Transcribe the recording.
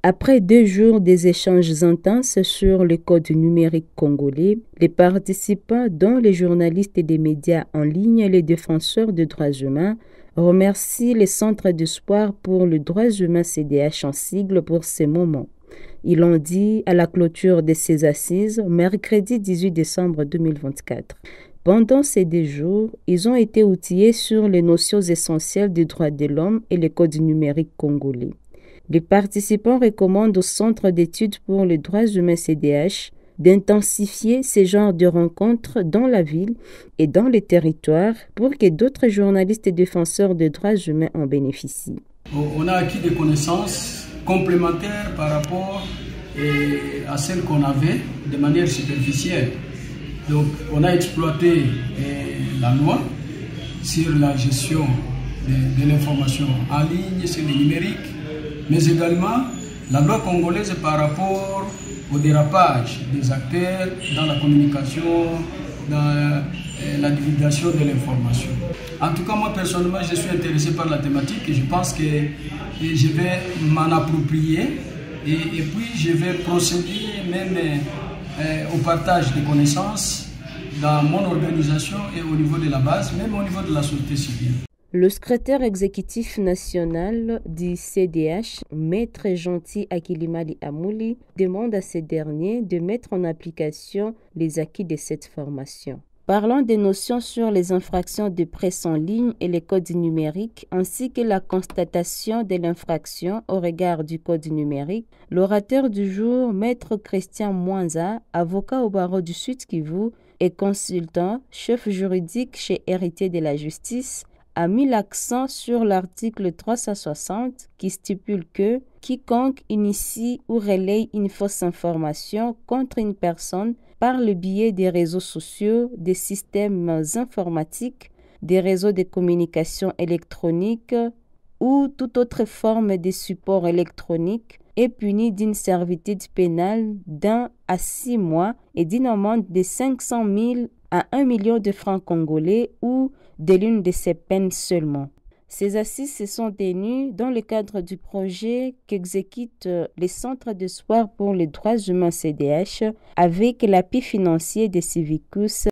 Après 2 jours des échanges intenses sur le code numérique congolais, les participants, dont les journalistes et des médias en ligne et les défenseurs des droits humains, remercient les centres d'espoir pour les droits humains CDH en sigle pour ces moments. Ils l'ont dit à la clôture de ces assises, mercredi 18 décembre 2024. Pendant ces 2 jours, ils ont été outillés sur les notions essentielles des droits de l'homme et le code numérique congolais. Les participants recommandent au Centre d'études pour les droits humains CDH d'intensifier ces genres de rencontres dans la ville et dans les territoires pour que d'autres journalistes et défenseurs des droits humains en bénéficient. On a acquis des connaissances complémentaires par rapport à celles qu'on avait de manière superficielle. Donc on a exploité la loi sur la gestion de l'information en ligne, sur le numérique, mais également la loi congolaise par rapport au dérapage des acteurs dans la communication, dans la divulgation de l'information. En tout cas, moi personnellement, je suis intéressé par la thématique et je pense que je vais m'en approprier et puis je vais procéder même au partage des connaissances dans mon organisation et au niveau de la base, même au niveau de la société civile. Le secrétaire exécutif national du CDH, Maître Gentil Akilimali Amouli, demande à ces derniers de mettre en application les acquis de cette formation. Parlant des notions sur les infractions de presse en ligne et les codes numériques, ainsi que la constatation de l'infraction au regard du code numérique, l'orateur du jour, Maître Christian Mwanza, avocat au barreau du Sud-Kivu et consultant, chef juridique chez Héritier de la Justice, a mis l'accent sur l'article 360 qui stipule que quiconque initie ou relaye une fausse information contre une personne par le biais des réseaux sociaux, des systèmes informatiques, des réseaux de communication électronique ou toute autre forme de support électronique est puni d'une servitude pénale d'1 à 6 mois et d'une amende de 500 000 à 1 million de francs congolais ou de l'une de ces peines seulement. Ces assises se sont tenues dans le cadre du projet qu'exécute les centres d'espoir pour les droits humains CDH avec l'appui financier de Civicus